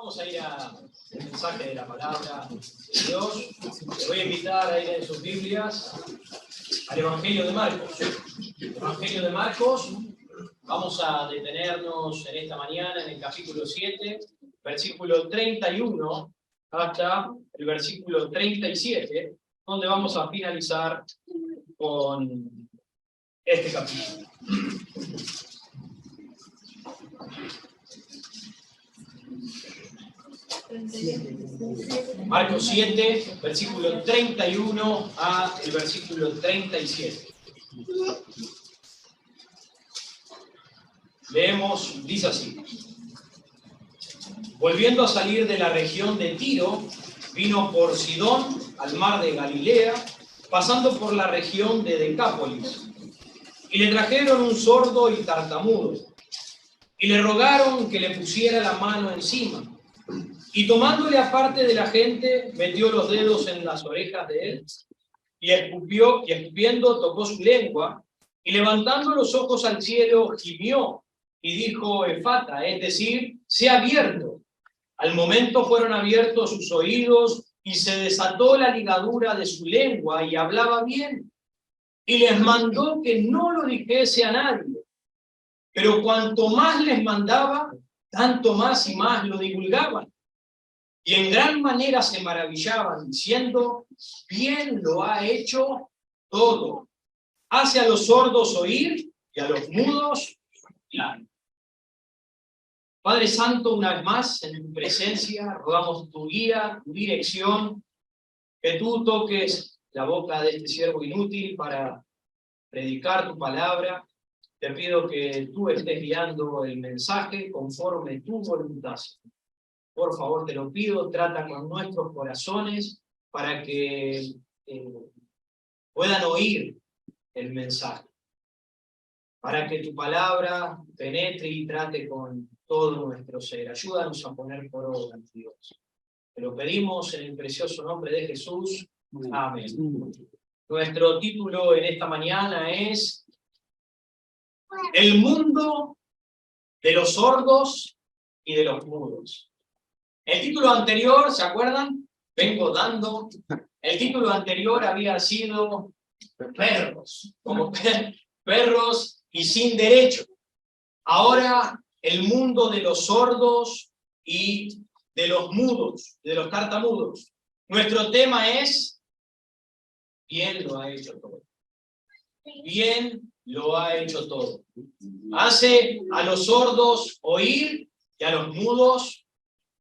Vamos a ir al mensaje de la palabra de Dios. Les voy a invitar a ir en sus Biblias al Evangelio de Marcos. Evangelio de Marcos, vamos a detenernos en esta mañana en el capítulo 7, versículo 31 hasta el versículo 37, donde vamos a finalizar con este capítulo. Marcos 7, versículo 31 a el versículo 37. Leemos, dice así: volviendo a salir de la región de Tiro, vino por Sidón al mar de Galilea, pasando por la región de Decápolis. Y le trajeron un sordo y tartamudo, y le rogaron que le pusiera la mano encima. Y tomándole aparte de la gente, metió los dedos en las orejas de él, y escupiendo tocó su lengua, y levantando los ojos al cielo, gimió, y dijo: Efata, es decir, sea abierto. Al momento fueron abiertos sus oídos, y se desató la ligadura de su lengua, y hablaba bien. Y les mandó que no lo dijese a nadie. Pero cuanto más les mandaba, tanto más y más lo divulgaban. Y en gran manera se maravillaban, diciendo: bien lo ha hecho todo. Hace a los sordos oír y a los mudos hablar. Padre Santo, una vez más, en tu presencia, rogamos tu guía, tu dirección, que tú toques la boca de este siervo inútil para predicar tu palabra. Te pido que tú estés guiando el mensaje conforme tu voluntad. Por favor, te lo pido, trata con nuestros corazones para que puedan oír el mensaje, para que tu palabra penetre y trate con todo nuestro ser. Ayúdanos a poner por obra, Dios. Te lo pedimos en el precioso nombre de Jesús. Amén. Nuestro título en esta mañana es El mundo de los sordos y de los mudos. El título anterior, ¿se acuerdan? Vengo dando. El título anterior había sido perros, como perros y sin derecho. Ahora, el mundo de los sordos y de los mudos, de los tartamudos. Nuestro tema es: bien lo ha hecho todo. Bien lo ha hecho todo. Hace a los sordos oír y a los mudos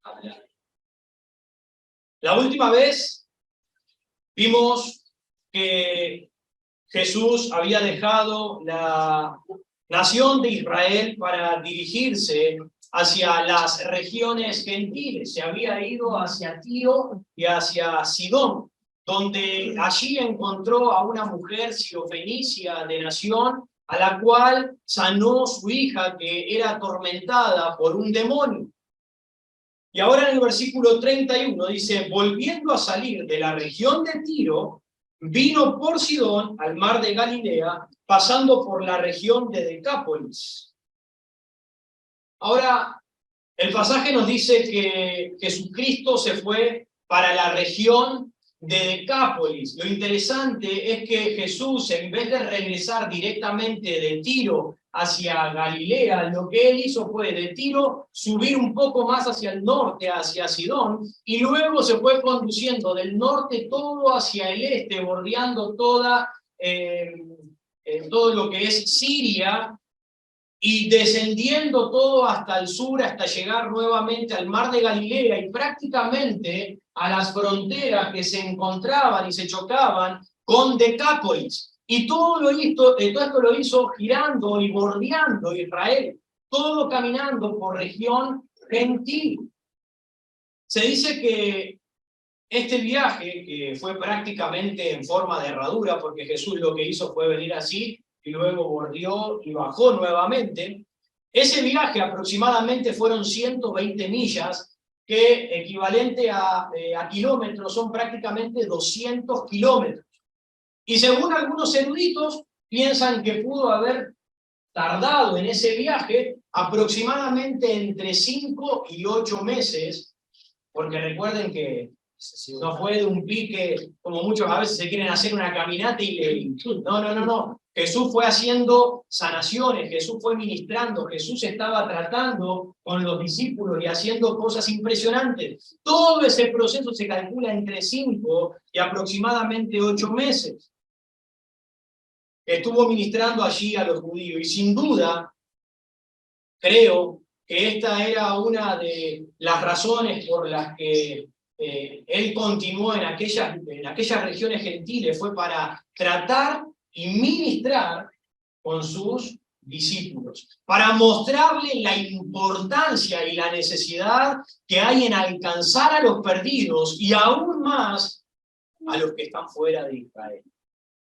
hablar. La última vez vimos que Jesús había dejado la nación de Israel para dirigirse hacia las regiones gentiles. Se había ido hacia Tiro y hacia Sidón, donde allí encontró a una mujer sirofenicia de nación, a la cual sanó su hija, que era atormentada por un demonio. Y ahora en el versículo 31 dice: volviendo a salir de la región de Tiro, vino por Sidón al mar de Galilea, pasando por la región de Decápolis. Ahora, el pasaje nos dice que Jesucristo se fue para la región de Decápolis. Lo interesante es que Jesús, en vez de regresar directamente de Tiro hacia Galilea, lo que él hizo fue de Tiro subir un poco más hacia el norte, hacia Sidón, y luego se fue conduciendo del norte todo hacia el este, bordeando todo lo que es Siria, y descendiendo todo hasta el sur, hasta llegar nuevamente al mar de Galilea y prácticamente a las fronteras que se encontraban y se chocaban con Decápolis. Y todo esto lo hizo girando y bordeando Israel, todo caminando por región gentil. Se dice que este viaje, que fue prácticamente en forma de herradura, porque Jesús lo que hizo fue venir así, y luego bordeó y bajó nuevamente. Ese viaje aproximadamente fueron 120 millas, que equivalente a kilómetros, son prácticamente 200 kilómetros. Y según algunos eruditos, piensan que pudo haber tardado en ese viaje aproximadamente entre 5 y 8 meses porque recuerden que no fue de un pique, como muchos a veces se quieren hacer una caminata y no. Jesús fue haciendo sanaciones, Jesús fue ministrando, Jesús estaba tratando con los discípulos y haciendo cosas impresionantes. Todo ese proceso se calcula entre 5 y aproximadamente 8 meses. Estuvo ministrando allí a los judíos y sin duda, creo que esta era una de las razones por las que él continuó en aquellas regiones gentiles, fue para tratar y ministrar con sus discípulos, para mostrarle la importancia y la necesidad que hay en alcanzar a los perdidos y aún más a los que están fuera de Israel.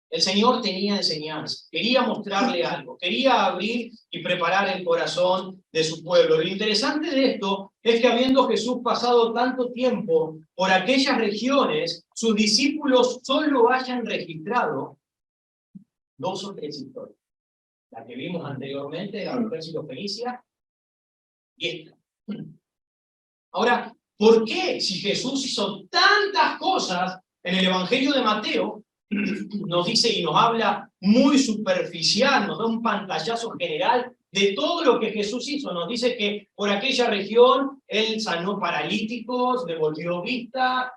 El Señor tenía enseñanza, quería mostrarle algo, quería abrir y preparar el corazón de su pueblo. Lo interesante de esto es que habiendo Jesús pasado tanto tiempo por aquellas regiones, sus discípulos solo hayan registrado 2 o 3 historias. La que vimos anteriormente, la mujer sirofenicia, y esta. Ahora, ¿por qué si Jesús hizo tantas cosas en el Evangelio de Mateo, nos dice y nos habla muy superficial, nos da un pantallazo general de todo lo que Jesús hizo? Nos dice que por aquella región Él sanó paralíticos, devolvió vista,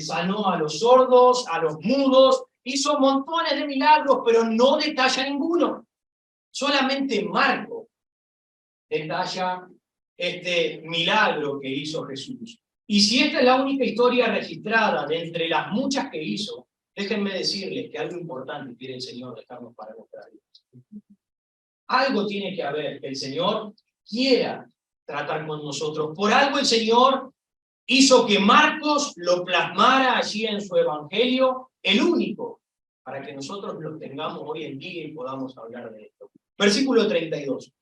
sanó a los sordos, a los mudos, hizo montones de milagros, pero no detalla ninguno. Solamente Marcos detalla este milagro que hizo Jesús. Y si esta es la única historia registrada de entre las muchas que hizo, déjenme decirles que algo importante quiere el Señor dejarnos para mostrarles. Algo tiene que haber, que el Señor quiera tratar con nosotros. Por algo el Señor hizo que Marcos lo plasmara allí en su Evangelio, el único, para que nosotros lo tengamos hoy en día y podamos hablar de esto. Versículo 32.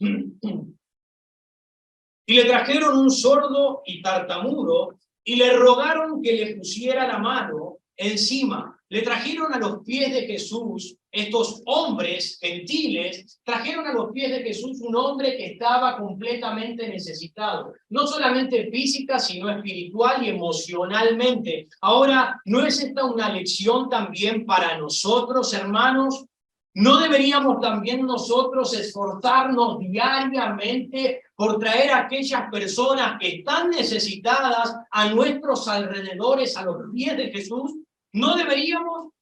Y le trajeron un sordo y tartamudo, y le rogaron que le pusiera la mano encima. Le trajeron a los pies de Jesús, estos hombres gentiles, trajeron a los pies de Jesús un hombre que estaba completamente necesitado, no solamente física, sino espiritual y emocionalmente. Ahora, ¿no es esta una lección también para nosotros, hermanos? ¿No deberíamos también nosotros esforzarnos diariamente por traer a aquellas personas que están necesitadas a nuestros alrededores, a los pies de Jesús? ¿No deberíamos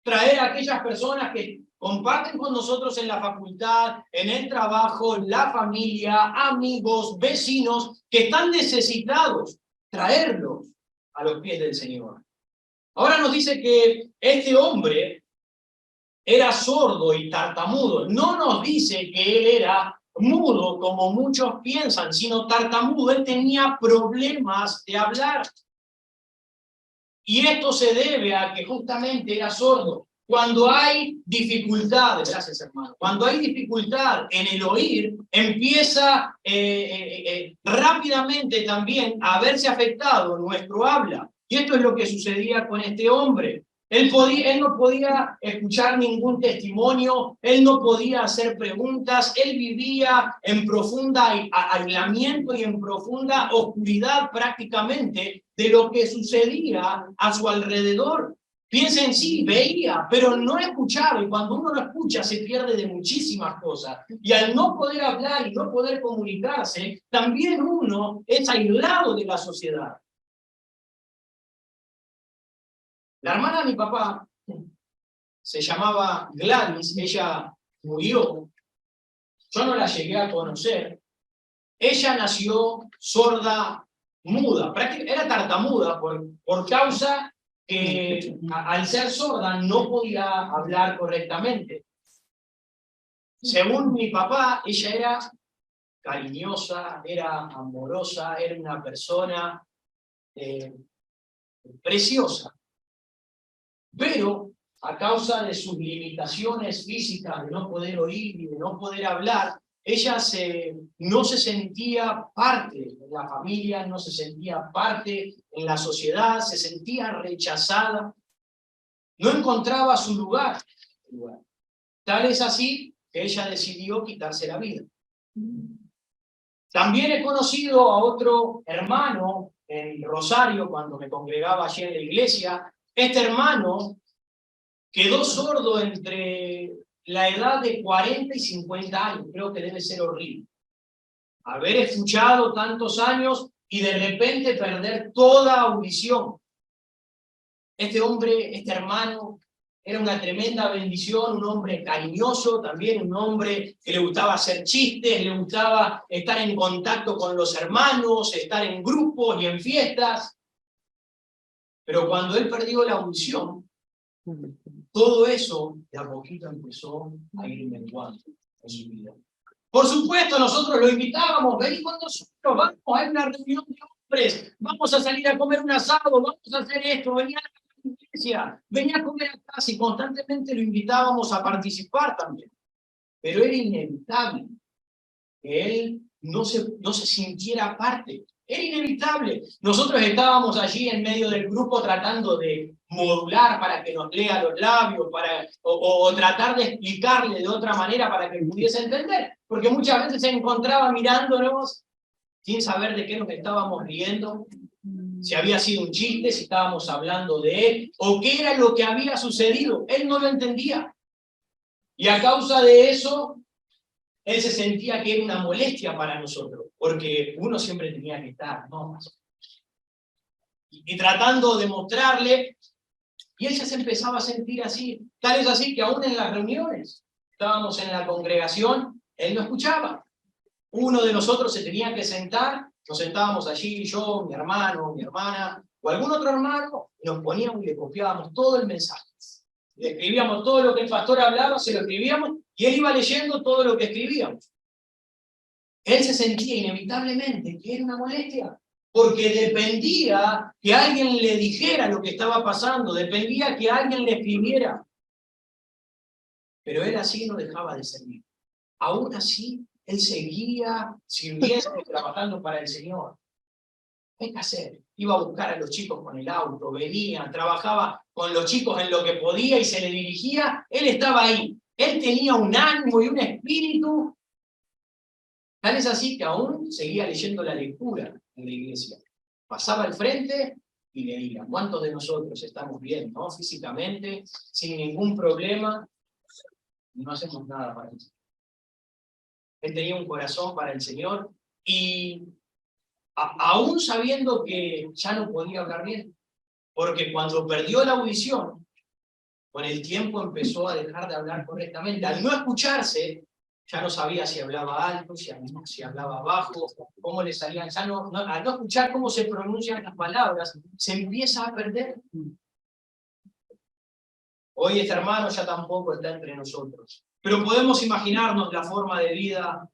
traer a aquellas personas que comparten con nosotros en la facultad, en el trabajo, en la familia, amigos, vecinos, que están necesitados, traerlos a los pies del Señor? Ahora nos dice que este hombre era sordo y tartamudo. No nos dice que él era mudo, como muchos piensan, sino tartamudo. Él tenía problemas de hablar. Y esto se debe a que justamente era sordo. Cuando hay dificultad, gracias hermano, cuando hay dificultad en el oír, empieza rápidamente también a verse afectado nuestro habla. Y esto es lo que sucedía con este hombre. Él no podía escuchar ningún testimonio, él no podía hacer preguntas, él vivía en profunda aislamiento y en profunda oscuridad prácticamente de lo que sucedía a su alrededor. Piensen, sí, veía, pero no escuchaba, y cuando uno no escucha se pierde de muchísimas cosas. Y al no poder hablar y no poder comunicarse, también uno es aislado de la sociedad. La hermana de mi papá se llamaba Gladys, ella murió, yo no la llegué a conocer. Ella nació sorda, muda, era tartamuda por causa que al ser sorda no podía hablar correctamente. Según mi papá, ella era cariñosa, era amorosa, era una persona preciosa. Pero a causa de sus limitaciones físicas, de no poder oír y de no poder hablar, ella no se sentía parte de la familia, no se sentía parte en la sociedad, se sentía rechazada, no encontraba su lugar. Tal es así que ella decidió quitarse la vida. También he conocido a otro hermano en Rosario, cuando me congregaba allí en la iglesia. Este hermano quedó sordo entre la edad de 40 y 50 años. Creo que debe ser horrible. Haber escuchado tantos años y de repente perder toda audición. Este hombre, este hermano, era una tremenda bendición, un hombre cariñoso, también un hombre que le gustaba hacer chistes, le gustaba estar en contacto con los hermanos, estar en grupos y en fiestas. Pero cuando él perdió la audición, todo eso de a poquito empezó a ir menguando en su vida. Por supuesto, nosotros lo invitábamos, vení con nosotros, vamos a una reunión de hombres, vamos a salir a comer un asado, vamos a hacer esto, vení a la iglesia, vení a comer a casa, y constantemente lo invitábamos a participar también. Pero era inevitable que él no se sintiera parte. Era inevitable. Nosotros estábamos allí en medio del grupo tratando de modular para que nos lea los labios, o tratar de explicarle de otra manera para que pudiese entender. Porque muchas veces se encontraba mirándonos sin saber de qué nos estábamos riendo, si había sido un chiste, si estábamos hablando de él, o qué era lo que había sucedido. Él no lo entendía. Y a causa de eso, él se sentía que era una molestia para nosotros, porque uno siempre tenía que estar, ¿no? Y tratando de mostrarle, y él ya se empezaba a sentir así. Tal es así que aún en las reuniones, estábamos en la congregación, él no escuchaba. Uno de nosotros se tenía que sentar, nos sentábamos allí, yo, mi hermano, mi hermana, o algún otro hermano, y nos poníamos y le copiábamos todo el mensaje. Le escribíamos todo lo que el pastor hablaba, se lo escribíamos, y él iba leyendo todo lo que escribíamos. Él se sentía inevitablemente que era una molestia, porque dependía que alguien le dijera lo que estaba pasando, dependía que alguien le escribiera. Pero él así no dejaba de servir. Aún así, él seguía sirviendo y trabajando para el Señor. ¿Qué hacer? Iba a buscar a los chicos con el auto, venía, trabajaba con los chicos en lo que podía y se le dirigía. Él estaba ahí. Él tenía un ánimo y un espíritu. Tal es así que aún seguía leyendo la lectura en la iglesia. Pasaba al frente y leía. ¿Cuántos de nosotros estamos bien, ¿no? Físicamente, sin ningún problema, y no hacemos nada para eso? Él tenía un corazón para el Señor y aún sabiendo que ya no podía hablar bien, porque cuando perdió la audición, con el tiempo empezó a dejar de hablar correctamente. Al no escucharse, ya no sabía si hablaba alto, si hablaba bajo, cómo le salían, al no escuchar cómo se pronuncian las palabras, se empieza a perder. Hoy este hermano ya tampoco está entre nosotros. Pero podemos imaginarnos la forma de vida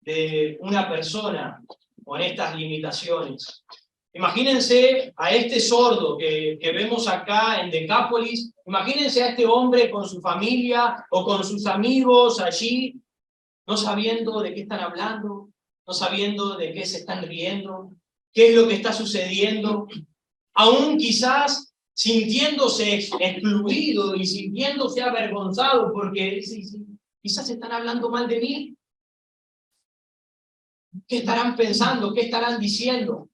de una persona con estas limitaciones. Imagínense a este sordo que vemos acá en Decápolis, imagínense a este hombre con su familia o con sus amigos allí, no sabiendo de qué están hablando, no sabiendo de qué se están riendo, qué es lo que está sucediendo, aún quizás sintiéndose excluido y sintiéndose avergonzado porque quizás están hablando mal de mí. ¿Qué estarán pensando? ¿Qué estarán diciendo?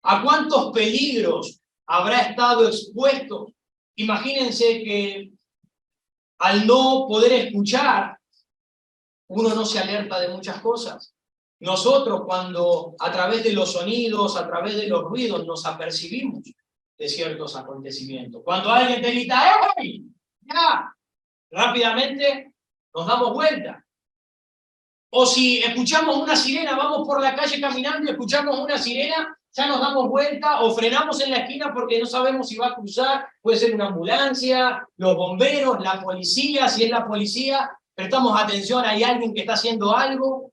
¿A cuántos peligros habrá estado expuesto? Imagínense que al no poder escuchar, uno no se alerta de muchas cosas. Nosotros, cuando a través de los sonidos, a través de los ruidos, nos apercibimos de ciertos acontecimientos. Cuando alguien te grita, ¡ey! ¡Ya! Rápidamente nos damos vuelta. O si escuchamos una sirena, vamos por la calle caminando y escuchamos una sirena, ya nos damos vuelta o frenamos en la esquina porque no sabemos si va a cruzar, puede ser una ambulancia, los bomberos, la policía, si es la policía, prestamos atención, hay alguien que está haciendo algo.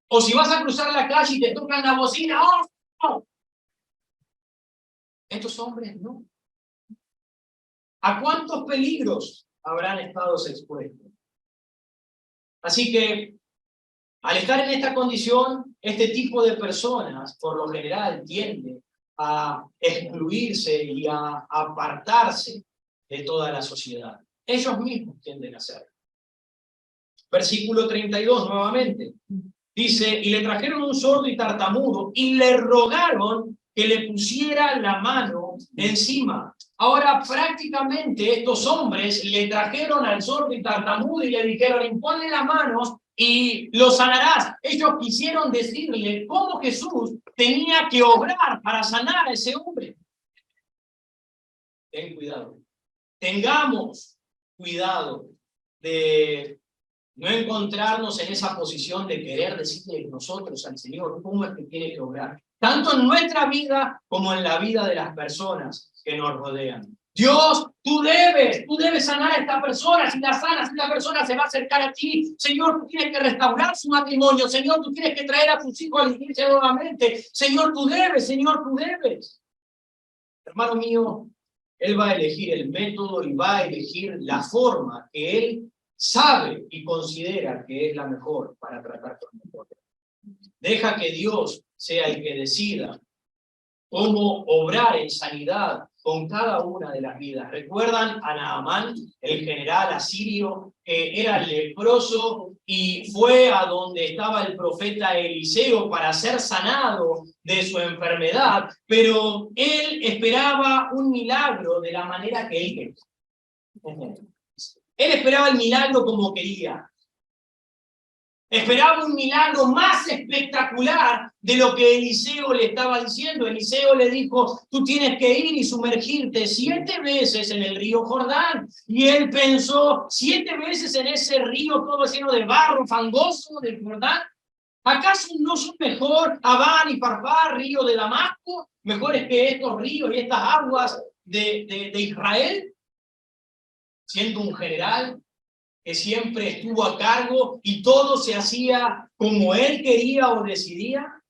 O si vas a cruzar la calle y te tocan la bocina, ¡oh! ¡Oh! Estos hombres no. ¿A cuántos peligros habrán estado expuestos? Así que, al estar en esta condición, este tipo de personas, por lo general, tiende a excluirse y a apartarse de toda la sociedad. Ellos mismos tienden a hacerlo. Versículo 32, nuevamente. Dice, y le trajeron un sordo y tartamudo, y le rogaron que le pusiera la mano encima. Ahora, prácticamente, estos hombres le trajeron al sordo y tartamudo y le dijeron, imponle las manos y lo sanarás. Ellos quisieron decirle cómo Jesús tenía que obrar para sanar a ese hombre. Ten cuidado. Tengamos cuidado de no encontrarnos en esa posición de querer decirle nosotros al Señor cómo es que tiene que obrar, tanto en nuestra vida como en la vida de las personas que nos rodean. Dios, tú debes sanar a esta persona. Si la sanas, esta persona se va a acercar a ti. Señor, tú tienes que restaurar su matrimonio. Señor, tú tienes que traer a tus hijos a la iglesia nuevamente. Señor, tú debes. Hermano mío, Él va a elegir el método y va a elegir la forma que Él sabe y considera que es la mejor para tratar con nosotros. Deja que Dios sea el que decida cómo obrar en sanidad con cada una de las vidas. ¿Recuerdan a Naamán, el general asirio, que era leproso y fue a donde estaba el profeta Eliseo para ser sanado de su enfermedad? Pero él esperaba un milagro de la manera que él quería. Él esperaba el milagro como quería. Esperaba un milagro más espectacular de lo que Eliseo le estaba diciendo. Eliseo le dijo, tú tienes que ir y sumergirte 7 veces en el río Jordán. Y él pensó, 7 veces en ese río todo lleno de barro fangoso del Jordán. ¿Acaso no son mejor Abán y Farpar, río de Damasco, mejores que estos ríos y estas aguas de Israel? Siendo un general que siempre estuvo a cargo y todo se hacía como él quería o decidía,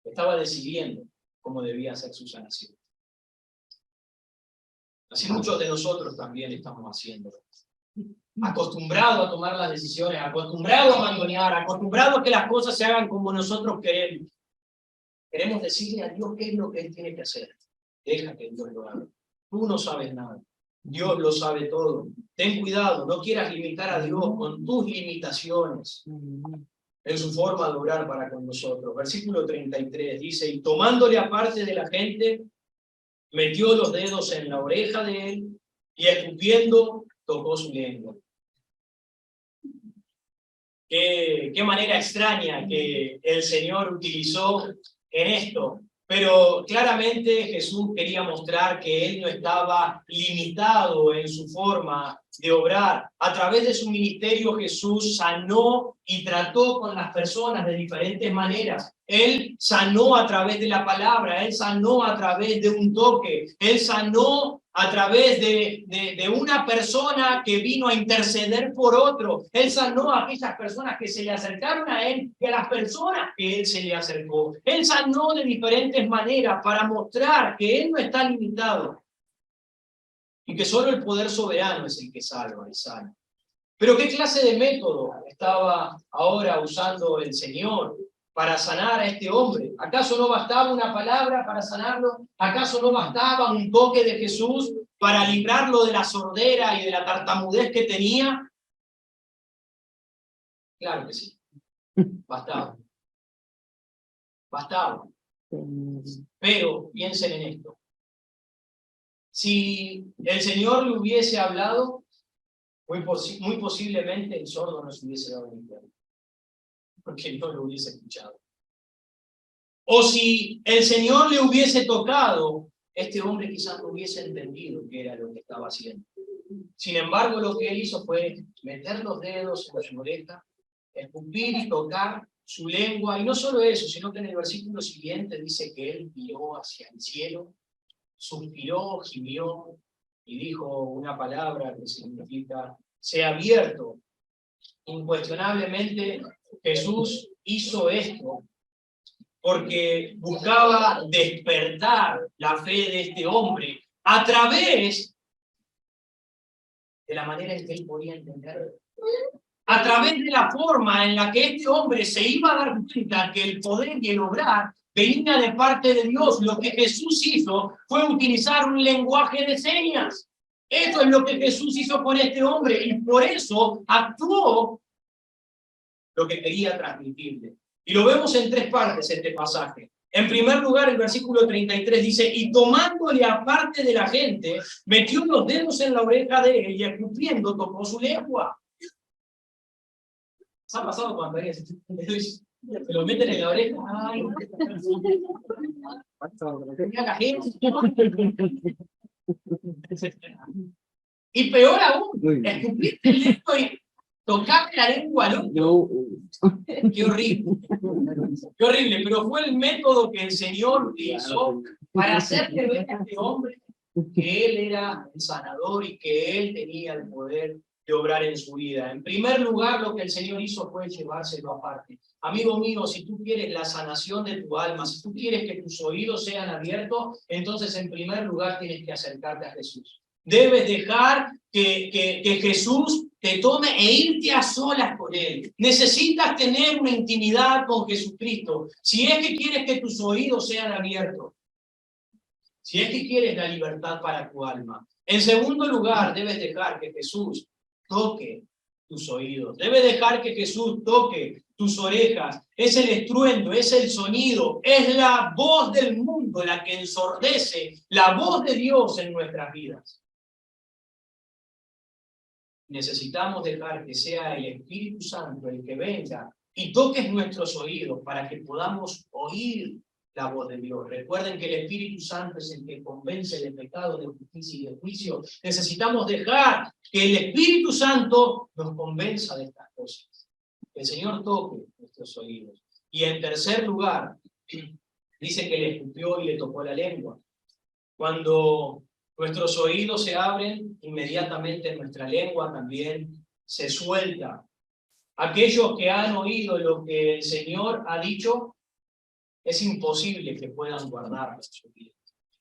estaba decidiendo cómo debía ser su sanación. Así muchos de nosotros también estamos haciendo. Acostumbrados a tomar las decisiones, acostumbrados a mangonear, acostumbrados a que las cosas se hagan como nosotros queremos. Queremos decirle a Dios qué es lo que Él tiene que hacer. Deja que Dios lo haga. Tú no sabes nada. Dios lo sabe todo. Ten cuidado, no quieras limitar a Dios con tus limitaciones en su forma de orar para con nosotros. Versículo 33 dice, y tomándole aparte de la gente, metió los dedos en la oreja de él y escupiendo tocó su lengua. Qué manera extraña que el Señor utilizó en esto. Pero claramente Jesús quería mostrar que Él no estaba limitado en su forma de obrar. A través de su ministerio Jesús sanó y trató con las personas de diferentes maneras. Él sanó a través de la palabra, Él sanó a través de un toque, Él sanó a través de una persona que vino a interceder por otro. Él sanó a aquellas personas que se le acercaron a Él y a las personas que Él se le acercó. Él sanó de diferentes maneras para mostrar que Él no está limitado y que solo el poder soberano es el que salva y sana. Pero ¿qué clase de método estaba ahora usando el Señor para sanar a este hombre? ¿Acaso no bastaba una palabra para sanarlo? ¿Acaso no bastaba un toque de Jesús para librarlo de la sordera y de la tartamudez que tenía? Claro que sí. Bastaba. Bastaba. Pero piensen en esto. Si el Señor le hubiese hablado, muy posiblemente el sordo no se hubiese dado ni cuenta, porque no lo hubiese escuchado. O si el Señor le hubiese tocado, este hombre quizás no hubiese entendido qué era lo que estaba haciendo. Sin embargo, lo que él hizo fue meter los dedos en su oreja, escupir y tocar su lengua, y no solo eso, sino que en el versículo siguiente dice que él miró hacia el cielo, suspiró, gimió, y dijo una palabra que significa, sea abierto. Incuestionablemente, Jesús hizo esto porque buscaba despertar la fe de este hombre a través de la manera en que él podía entender. A través de la forma en la que este hombre se iba a dar cuenta que el poder y el obrar venía de parte de Dios. Lo que Jesús hizo fue utilizar un lenguaje de señas. Eso es lo que Jesús hizo con este hombre y por eso actuó lo que quería transmitirle. Y lo vemos en tres partes este pasaje. En primer lugar, el versículo 33 dice, y tomándole aparte de la gente, metió los dedos en la oreja de él y escupiendo tocó su lengua. ¿Se ha pasado cuando alguien se lo meten en la oreja? Ay, y peor aún, escupirte el dedo y tocarle la lengua al otro. Qué horrible. Qué horrible, pero fue el método que el Señor utilizó para hacerle ver a este hombre que Él era el sanador y que Él tenía el poder de obrar en su vida. En primer lugar, lo que el Señor hizo fue llevárselo aparte. Amigo mío, si tú quieres la sanación de tu alma, si tú quieres que tus oídos sean abiertos, entonces en primer lugar tienes que acercarte a Jesús. Debes dejar que Jesús te tome e irte a solas con Él. Necesitas tener una intimidad con Jesucristo. Si es que quieres que tus oídos sean abiertos, si es que quieres la libertad para tu alma. En segundo lugar, debes dejar que Jesús toque tus oídos. Debes dejar que Jesús toque tus orejas. Es el estruendo, es el sonido, es la voz del mundo la que ensordece la voz de Dios en nuestras vidas. Necesitamos dejar que sea el Espíritu Santo el que venga y toque nuestros oídos para que podamos oír la voz de Dios. Recuerden que el Espíritu Santo es el que convence de pecado, de justicia y de juicio. Necesitamos dejar que el Espíritu Santo nos convenza de estas cosas. Que el Señor toque nuestros oídos. Y en tercer lugar, dice que le escupió y le tocó la lengua. Cuando nuestros oídos se abren, inmediatamente nuestra lengua también se suelta. Aquellos que han oído lo que el Señor ha dicho, es imposible que puedan guardar su vida.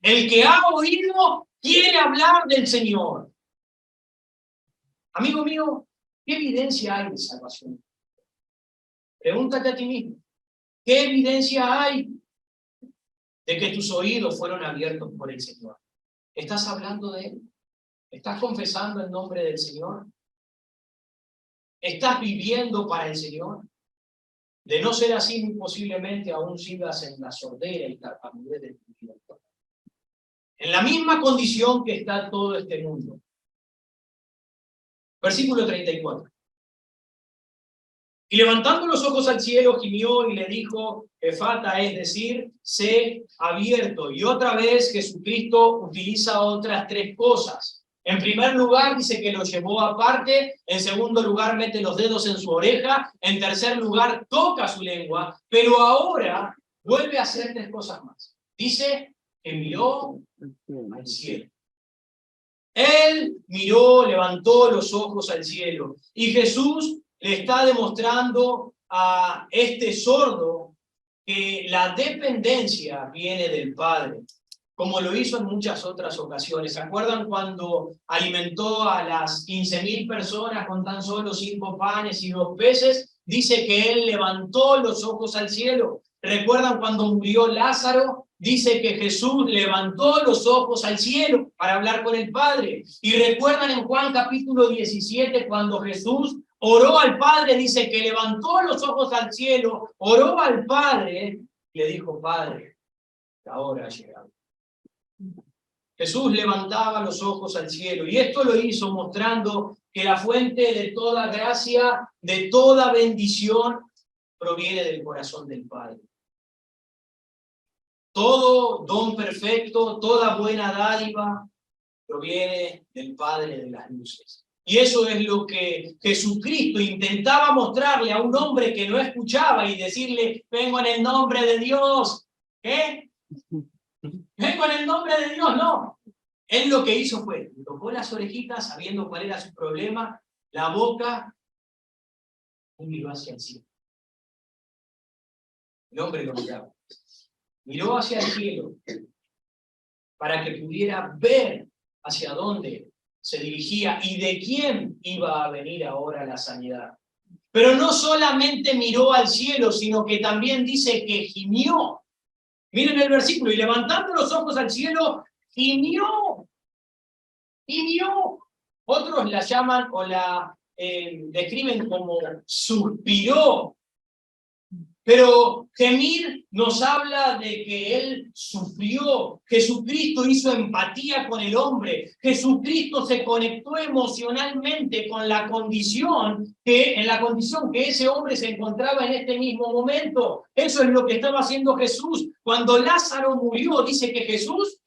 El que ha oído quiere hablar del Señor. Amigo mío, ¿qué evidencia hay de salvación? Pregúntate a ti mismo, ¿qué evidencia hay de que tus oídos fueron abiertos por el Señor? ¿Estás hablando de Él? ¿Estás confesando el nombre del Señor? ¿Estás viviendo para el Señor? De no ser así, muy posiblemente aún sigas en la sordera y tartamudez de tu vida. En la misma condición que está todo este mundo. Versículo 34. Y levantando los ojos al cielo, gimió y le dijo, Efata, es decir, sé abierto. Y otra vez Jesucristo utiliza otras tres cosas. En primer lugar, dice que lo llevó aparte. En segundo lugar, mete los dedos en su oreja. En tercer lugar, toca su lengua. Pero ahora vuelve a hacer tres cosas más. Dice que miró al cielo. Él miró, levantó los ojos al cielo. Y Jesús le está demostrando a este sordo que la dependencia viene del Padre, como lo hizo en muchas otras ocasiones. ¿Se acuerdan cuando alimentó a las 15.000 personas con tan solo 5 panes y 2 peces? Dice que él levantó los ojos al cielo. ¿Recuerdan cuando murió Lázaro? Dice que Jesús levantó los ojos al cielo para hablar con el Padre. Y recuerdan en Juan capítulo 17 cuando Jesús oró al Padre, dice que levantó los ojos al cielo, oró al Padre y le dijo, Padre, la hora ha llegado. Jesús levantaba los ojos al cielo y esto lo hizo mostrando que la fuente de toda gracia, de toda bendición, proviene del corazón del Padre. Todo don perfecto, toda buena dádiva proviene del Padre de las luces. Y eso es lo que Jesucristo intentaba mostrarle a un hombre que no escuchaba y decirle, vengo en el nombre de Dios. ¿Qué? Vengo en el nombre de Dios, no. Él lo que hizo fue, tocó las orejitas sabiendo cuál era su problema, la boca, y miró hacia el cielo. El hombre lo miraba. Miró hacia el cielo para que pudiera ver hacia dónde se dirigía y de quién iba a venir ahora la sanidad. Pero no solamente miró al cielo, sino que también dice que gimió. Miren el versículo, y levantando los ojos al cielo, gimió. Gimió. Otros la llaman o la describen como suspiró. Pero gemir nos habla de que Él sufrió. Jesucristo hizo empatía con el hombre. Jesucristo se conectó emocionalmente con la condición en la condición que ese hombre se encontraba en este mismo momento. Eso es lo que estaba haciendo Jesús. Cuando Lázaro murió, dice que Jesús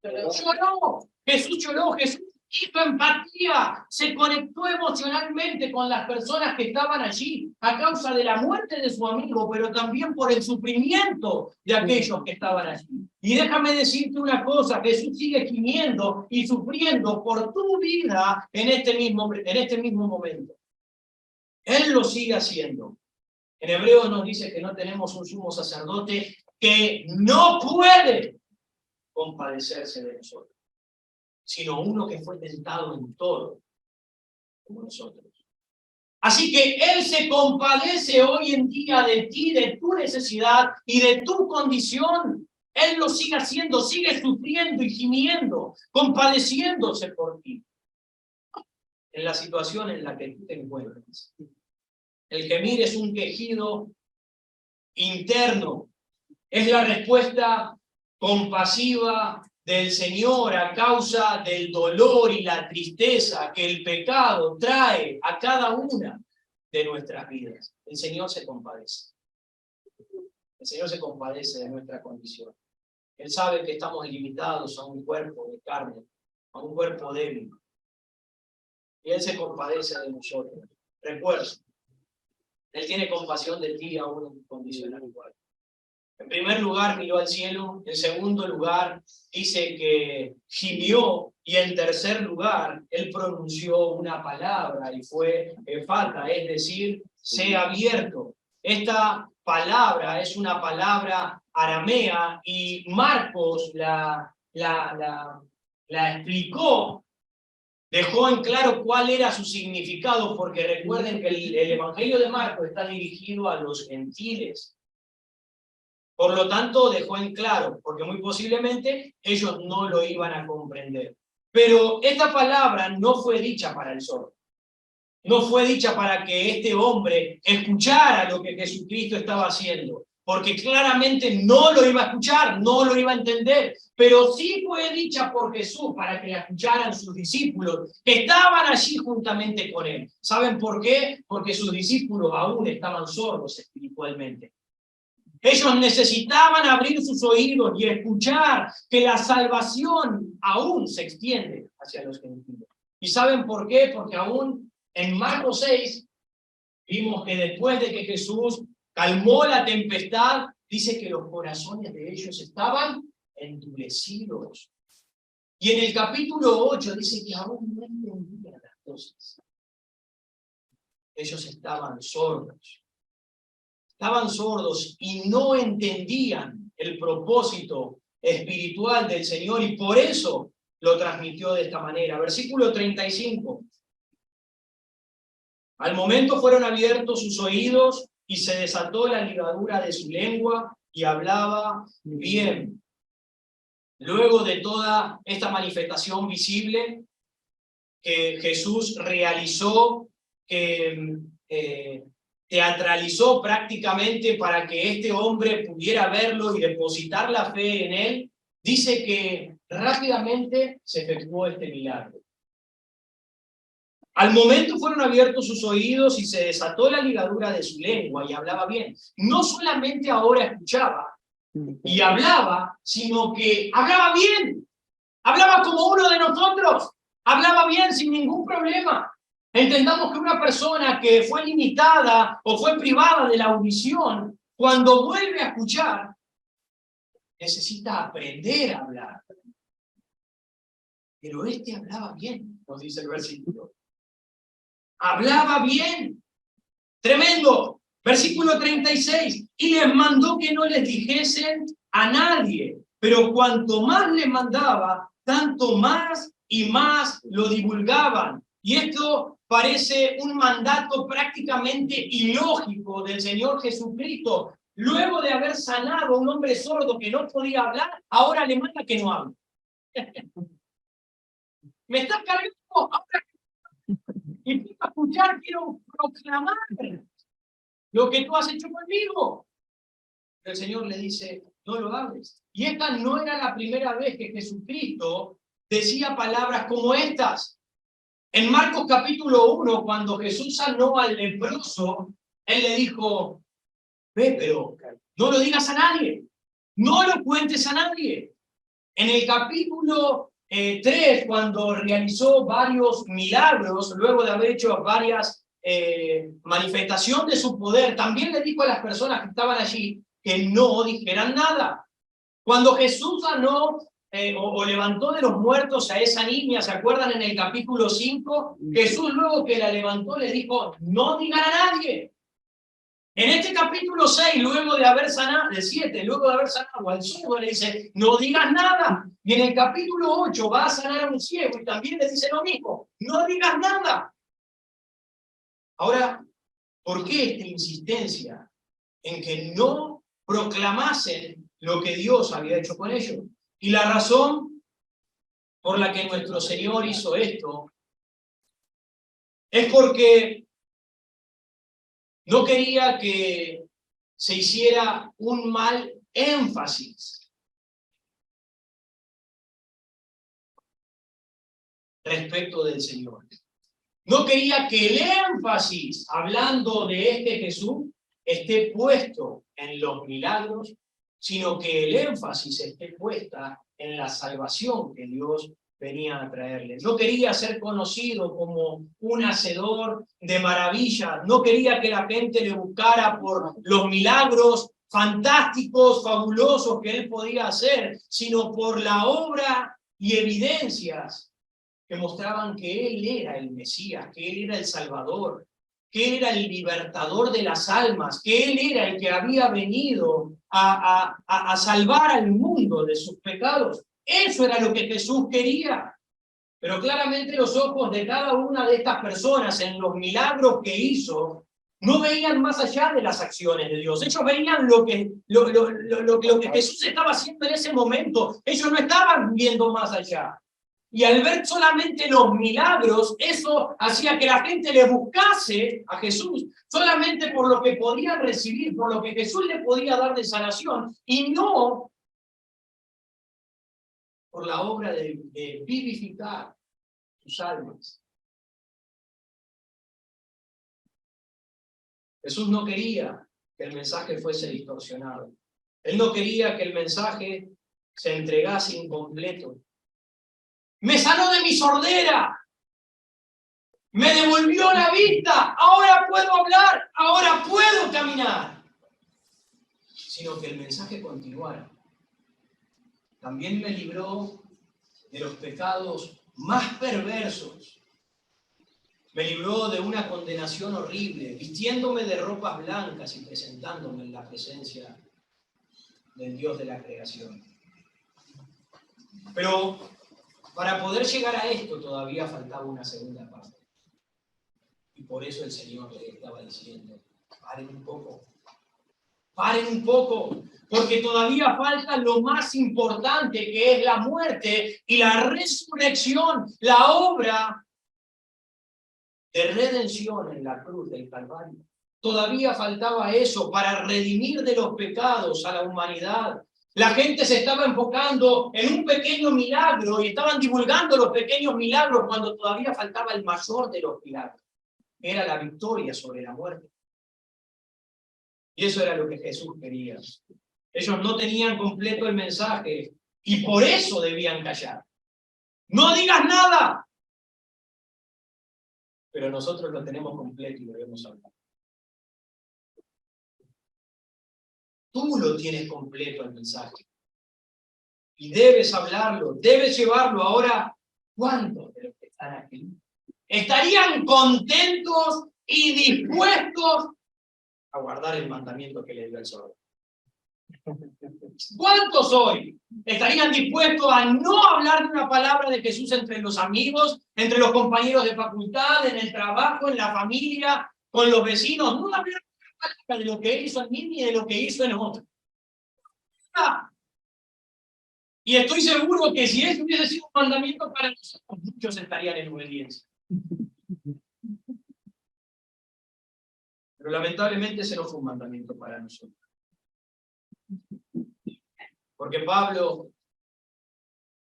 lloró. Jesús lloró, Jesús hizo empatía, se conectó emocionalmente con las personas que estaban allí a causa de la muerte de su amigo, pero también por el sufrimiento de aquellos que estaban allí. Y déjame decirte una cosa, Jesús sigue gimiendo y sufriendo por tu vida en este mismo momento. Él lo sigue haciendo. En Hebreos nos dice que no tenemos un sumo sacerdote que no puede compadecerse de nosotros, sino uno que fue tentado en todo, como nosotros. Así que Él se compadece hoy en día de ti, de tu necesidad y de tu condición. Él lo sigue haciendo, sigue sufriendo y gimiendo, compadeciéndose por ti, en la situación en la que tú te encuentras. El gemir es un quejido interno, es la respuesta compasiva del Señor a causa del dolor y la tristeza que el pecado trae a cada una de nuestras vidas. El Señor se compadece. El Señor se compadece de nuestra condición. Él sabe que estamos limitados a un cuerpo de carne, a un cuerpo débil. Y Él se compadece de nosotros. Recuerda, Él tiene compasión de ti aún en tu condición actual. En primer lugar, miró al cielo. En segundo lugar, dice que gimió. Y en tercer lugar, Él pronunció una palabra y fue efata, es decir, sea abierto. Esta palabra es una palabra aramea y Marcos la explicó, dejó en claro cuál era su significado, porque recuerden que el Evangelio de Marcos está dirigido a los gentiles. Por lo tanto, dejó en claro, porque muy posiblemente ellos no lo iban a comprender. Pero esta palabra no fue dicha para el sordo. No fue dicha para que este hombre escuchara lo que Jesucristo estaba haciendo, porque claramente no lo iba a escuchar, no lo iba a entender. Pero sí fue dicha por Jesús para que la escucharan sus discípulos, que estaban allí juntamente con él. ¿Saben por qué? Porque sus discípulos aún estaban sordos espiritualmente. Ellos necesitaban abrir sus oídos y escuchar que la salvación aún se extiende hacia los gentiles. ¿Y saben por qué? Porque aún en Marcos 6 vimos que después de que Jesús calmó la tempestad, dice que los corazones de ellos estaban endurecidos. Y en el capítulo 8 dice que aún no entendían las cosas. Ellos estaban sordos. Estaban sordos y no entendían el propósito espiritual del Señor y por eso lo transmitió de esta manera. Versículo 35. Al momento fueron abiertos sus oídos y se desató la ligadura de su lengua y hablaba bien. Luego de toda esta manifestación visible que Jesús realizó, que teatralizó prácticamente para que este hombre pudiera verlo y depositar la fe en él, dice que rápidamente se efectuó este milagro. Al momento fueron abiertos sus oídos y se desató la ligadura de su lengua y hablaba bien. No solamente ahora escuchaba y hablaba, sino que hablaba bien. Hablaba como uno de nosotros. Hablaba bien sin ningún problema. Entendamos que una persona que fue limitada o fue privada de la audición, cuando vuelve a escuchar, necesita aprender a hablar. Pero este hablaba bien, nos dice el versículo. Hablaba bien. Tremendo. Versículo 36. Y les mandó que no les dijesen a nadie, pero cuanto más les mandaba, tanto más y más lo divulgaban. Y esto parece un mandato prácticamente ilógico del Señor Jesucristo. Luego de haber sanado a un hombre sordo que no podía hablar, ahora le manda que no hable. Me está cargando ahora. Y quiero escuchar, quiero proclamar lo que tú has hecho conmigo. Pero el Señor le dice, no lo hables. Y esta no era la primera vez que Jesucristo decía palabras como estas. En Marcos capítulo 1, cuando Jesús sanó al leproso, Él le dijo, ve, pero no lo digas a nadie, no lo cuentes a nadie. En el capítulo 3, cuando realizó varios milagros, luego de haber hecho varias manifestaciones de su poder, también le dijo a las personas que estaban allí que no dijeran nada. Cuando Jesús sanó o levantó de los muertos a esa niña, ¿se acuerdan en el capítulo 5? Jesús luego que la levantó le dijo, no digan a nadie. En este capítulo 6, luego de haber sanado, el 7, luego de haber sanado al sordo, le dice, no digas nada. Y en el capítulo 8 va a sanar a un ciego y también le dice lo mismo, no digas nada. Ahora, ¿por qué esta insistencia en que no proclamasen lo que Dios había hecho con ellos? Y la razón por la que nuestro Señor hizo esto es porque no quería que se hiciera un mal énfasis respecto del Señor. No quería que el énfasis, hablando de este Jesús, esté puesto en los milagros, sino que el énfasis esté puesta en la salvación que Dios venía a traerle. No quería ser conocido como un hacedor de maravillas, no quería que la gente le buscara por los milagros fantásticos, fabulosos que él podía hacer, sino por la obra y evidencias que mostraban que él era el Mesías, que él era el Salvador, que él era el libertador de las almas, que él era el que había venido a salvar al mundo de sus pecados. Eso era lo que Jesús quería. Pero claramente los ojos de cada una de estas personas en los milagros que hizo no veían más allá de las acciones de Dios. Ellos veían lo que Jesús estaba haciendo en ese momento. Ellos no estaban viendo más allá. Y al ver solamente los milagros, eso hacía que la gente le buscase a Jesús solamente por lo que podían recibir, por lo que Jesús le podía dar de sanación, y no por la obra de vivificar sus almas. Jesús no quería que el mensaje fuese distorsionado. Él no quería que el mensaje se entregase incompleto. Me sanó de mi sordera. Me devolvió la vista. Ahora puedo hablar. Ahora puedo caminar. Sino que el mensaje continuara. También me libró de los pecados más perversos. Me libró de una condenación horrible, vistiéndome de ropas blancas y presentándome en la presencia del Dios de la creación. Pero para poder llegar a esto todavía faltaba una segunda parte. Y por eso el Señor le estaba diciendo, paren un poco. Paren un poco, porque todavía falta lo más importante, que es la muerte y la resurrección, la obra de redención en la cruz del Calvario. Todavía faltaba eso para redimir de los pecados a la humanidad. La gente se estaba enfocando en un pequeño milagro y estaban divulgando los pequeños milagros cuando todavía faltaba el mayor de los milagros, que era la victoria sobre la muerte. Y eso era lo que Jesús quería. Ellos no tenían completo el mensaje y por eso debían callar. No digas nada. Pero nosotros lo tenemos completo y debemos hablar. Tú lo tienes completo el mensaje. Y debes hablarlo, debes llevarlo. Ahora, ¿cuántos de los que están aquí estarían contentos y dispuestos a guardar el mandamiento que le dio el sordo? ¿Cuántos hoy estarían dispuestos a no hablar de una palabra de Jesús entre los amigos, entre los compañeros de facultad, en el trabajo, en la familia, con los vecinos? No hablar de lo que hizo en mí ni de lo que hizo en otro. Y estoy seguro que si eso hubiese sido un mandamiento para nosotros, muchos estarían en obediencia. Pero lamentablemente ese no fue un mandamiento para nosotros. Porque Pablo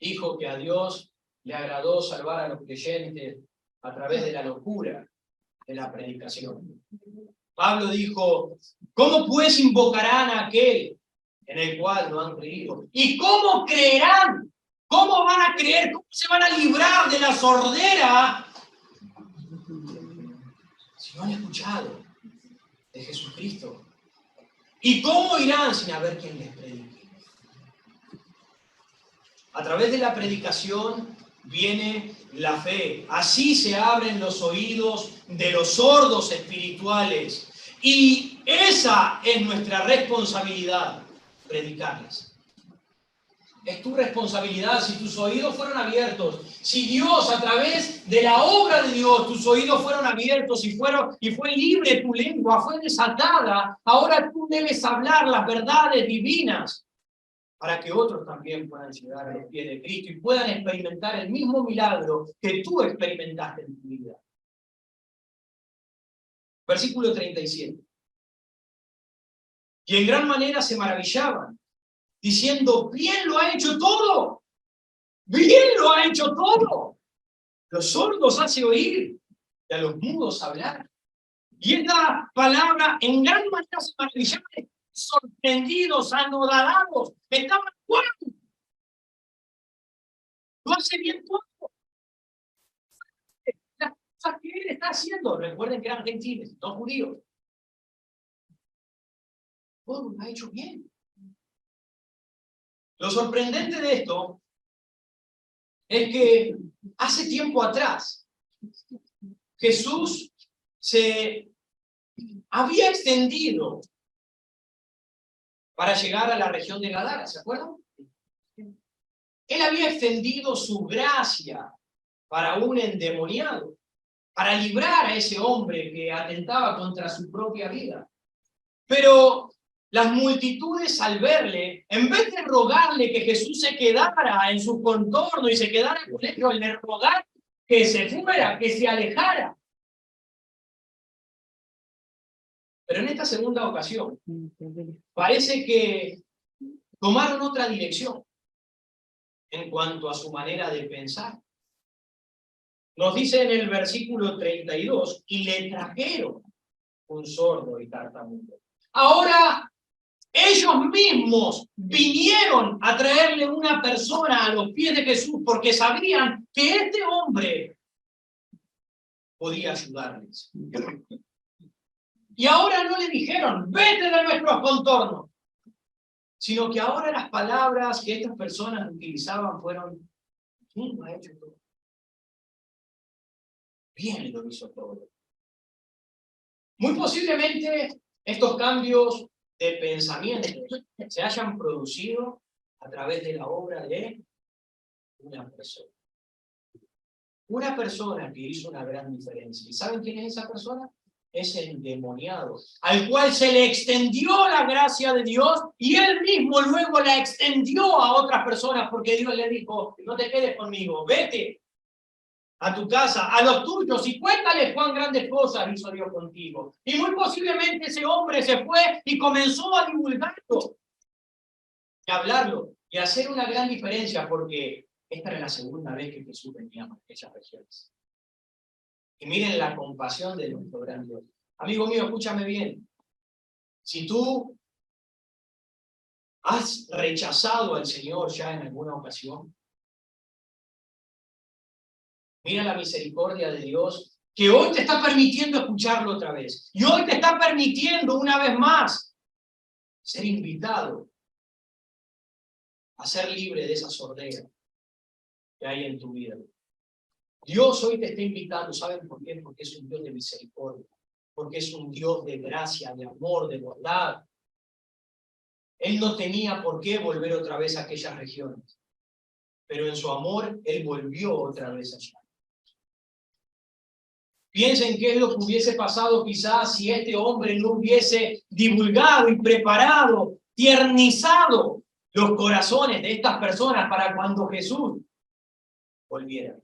dijo que a Dios le agradó salvar a los creyentes a través de la locura de la predicación. Pablo dijo, ¿cómo pues invocarán a aquel en el cual no han creído? ¿Y cómo creerán? ¿Cómo van a creer? ¿Cómo se van a librar de la sordera si no han escuchado de Jesucristo? ¿Y cómo irán sin haber quien les predique? A través de la predicación viene la fe. Así se abren los oídos de los sordos espirituales. Y esa es nuestra responsabilidad, predicarles. Es tu responsabilidad si tus oídos fueron abiertos. Si Dios, a través de la obra de Dios, tus oídos fueron abiertos y fue libre tu lengua, fue desatada, ahora tú debes hablar las verdades divinas para que otros también puedan llegar a los pies de Cristo y puedan experimentar el mismo milagro que tú experimentaste en tu vida. Versículo 37. Y en gran manera se maravillaban, diciendo, bien lo ha hecho todo, bien lo ha hecho todo. Los sordos hace oír y a los mudos hablar. Y esta palabra en gran manera se maravillaban, sorprendidos, anodadados, estaban ¡wow! Lo hace bien todo. Las cosas que él está haciendo, recuerden que eran gentiles, no judíos. Todo lo ha hecho bien. Lo sorprendente de esto es que hace tiempo atrás Jesús se había extendido para llegar a la región de Gadara, ¿se acuerdan? Él había extendido su gracia para un endemoniado, para librar a ese hombre que atentaba contra su propia vida. Pero las multitudes al verle, en vez de rogarle que Jesús se quedara en su contorno y se quedara con él, le rogaron que se fuera, que se alejara. Pero en esta segunda ocasión, parece que tomaron otra dirección en cuanto a su manera de pensar. Nos dice en el versículo 32, y le trajeron un sordo y tartamudo. Ahora, ellos mismos vinieron a traerle una persona a los pies de Jesús porque sabían que este hombre podía ayudarles. Y ahora no le dijeron, vete de nuestros contornos, sino que ahora las palabras que estas personas utilizaban fueron, ¿quién lo ha hecho todo? Bien lo hizo todo. Muy posiblemente estos cambios de pensamiento se hayan producido a través de la obra de una persona. Una persona que hizo una gran diferencia. ¿Y saben quién es esa persona? Es el endemoniado, al cual se le extendió la gracia de Dios y él mismo luego la extendió a otras personas porque Dios le dijo, no te quedes conmigo, vete a tu casa, a los tuyos y cuéntales cuán grandes cosas hizo Dios contigo. Y muy posiblemente ese hombre se fue y comenzó a divulgarlo, y a hablarlo y a hacer una gran diferencia porque esta era la segunda vez que Jesús venía a aquellas regiones. Y miren la compasión de nuestro gran Dios. Amigo mío, escúchame bien. Si tú has rechazado al Señor ya en alguna ocasión, mira la misericordia de Dios, que hoy te está permitiendo escucharlo otra vez. Y hoy te está permitiendo una vez más ser invitado a ser libre de esa sordera que hay en tu vida. Dios hoy te está invitando, ¿saben por qué? Porque es un Dios de misericordia, porque es un Dios de gracia, de amor, de bondad. Él no tenía por qué volver otra vez a aquellas regiones, pero en su amor, Él volvió otra vez allá. Piensen qué es lo que hubiese pasado quizás si este hombre no hubiese divulgado y preparado, tiernizado los corazones de estas personas para cuando Jesús volviera.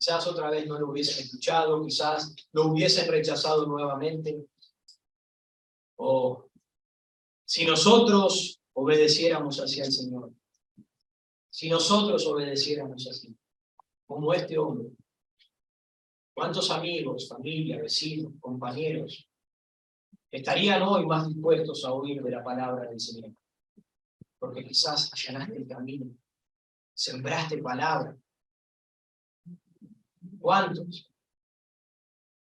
quizás otra vez no lo hubiesen escuchado, quizás lo hubiesen rechazado nuevamente. O si nosotros obedeciéramos hacia el Señor, si nosotros obedeciéramos así, como este hombre, ¿cuántos amigos, familia, vecinos, compañeros estarían hoy más dispuestos a oír de la palabra del Señor? Porque quizás allanaste el camino, sembraste palabra. ¿Cuántos?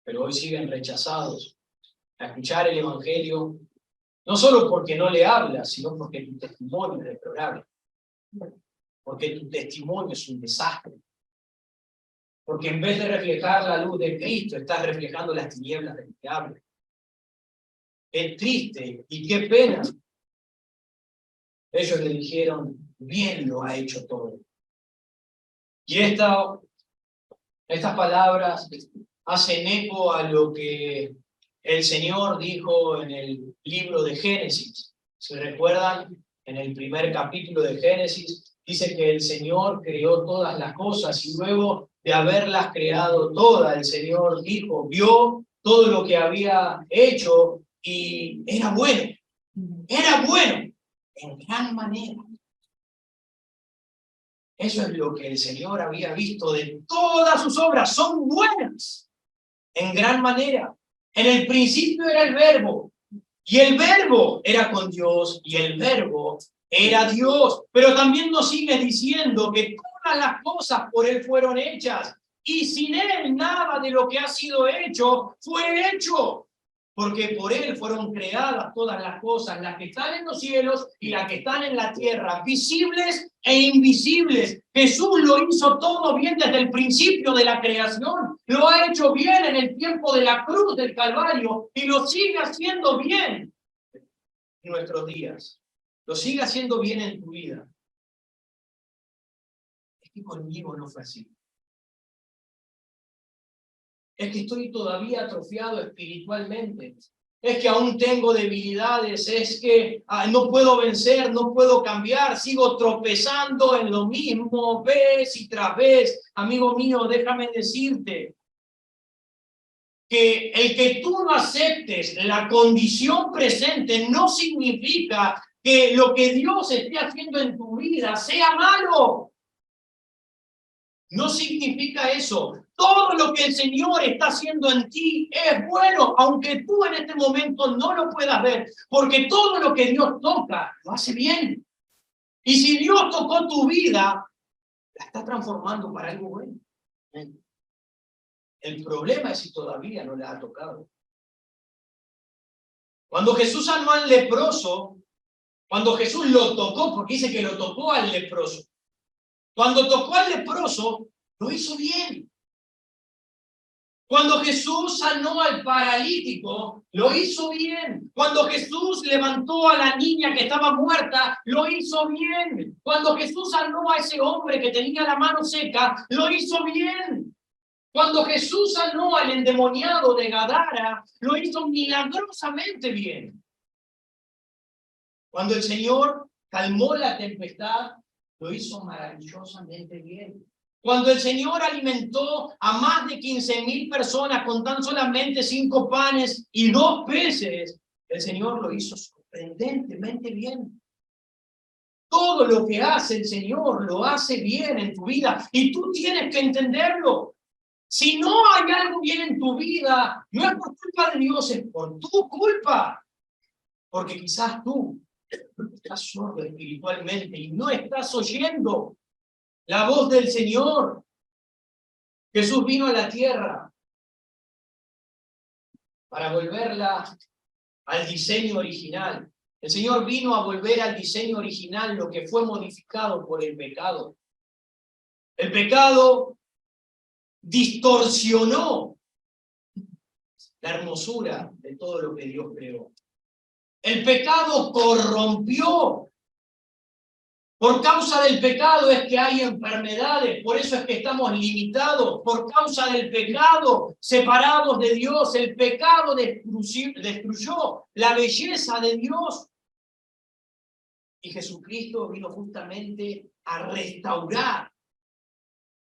Pero hoy siguen rechazados a escuchar el Evangelio, no solo porque no le hablas, sino porque tu testimonio es deplorable, porque tu testimonio es un desastre, porque en vez de reflejar la luz de Cristo, estás reflejando las tinieblas del diablo. Es triste y qué pena. Ellos le dijeron, bien lo ha hecho todo. Y estas palabras hacen eco a lo que el Señor dijo en el libro de Génesis. ¿Se recuerdan? En el primer capítulo de Génesis, dice que el Señor creó todas las cosas y luego de haberlas creado todas, el Señor dijo, vio todo lo que había hecho y era bueno en gran manera. Eso es lo que el Señor había visto de todas sus obras, son buenas en gran manera. En el principio era el Verbo, y el Verbo era con Dios, y el Verbo era Dios. Pero también nos sigue diciendo que todas las cosas por Él fueron hechas, y sin Él nada de lo que ha sido hecho fue hecho. Porque por Él fueron creadas todas las cosas, las que están en los cielos y las que están en la tierra, visibles e invisibles. Jesús lo hizo todo bien desde el principio de la creación. Lo ha hecho bien en el tiempo de la cruz del Calvario y lo sigue haciendo bien en nuestros días. Lo sigue haciendo bien en tu vida. Es que conmigo no fue así. Es que estoy todavía atrofiado espiritualmente. Es que aún tengo debilidades. Es que no puedo vencer, no puedo cambiar. Sigo tropezando en lo mismo vez y tras vez. Amigo mío, déjame decirte que el que tú no aceptes la condición presente no significa que lo que Dios esté haciendo en tu vida sea malo. No significa eso. Todo lo que el Señor está haciendo en ti es bueno, aunque tú en este momento no lo puedas ver, porque todo lo que Dios toca lo hace bien. Y si Dios tocó tu vida, la está transformando para algo bueno. El problema es si todavía no la ha tocado. Cuando Jesús sanó al leproso, cuando Jesús lo tocó, porque dice que lo tocó al leproso, cuando tocó al leproso, lo hizo bien. Cuando Jesús sanó al paralítico, lo hizo bien. Cuando Jesús levantó a la niña que estaba muerta, lo hizo bien. Cuando Jesús sanó a ese hombre que tenía la mano seca, lo hizo bien. Cuando Jesús sanó al endemoniado de Gadara, lo hizo milagrosamente bien. Cuando el Señor calmó la tempestad, lo hizo maravillosamente bien. Cuando el Señor alimentó a más de 15,000 personas con tan solamente 5 panes y 2 peces, el Señor lo hizo sorprendentemente bien. Todo lo que hace el Señor lo hace bien en tu vida y tú tienes que entenderlo. Si no hay algo bien en tu vida, no es por culpa de Dios, es por tu culpa. Porque quizás tú estás sordo espiritualmente y no estás oyendo la voz del Señor. Jesús vino a la tierra para volverla al diseño original. El Señor vino a volver al diseño original lo que fue modificado por el pecado. El pecado distorsionó la hermosura de todo lo que Dios creó. El pecado corrompió. Por causa del pecado es que hay enfermedades, por eso es que estamos limitados, por causa del pecado, separados de Dios. El pecado destruyó la belleza de Dios. Y Jesucristo vino justamente a restaurar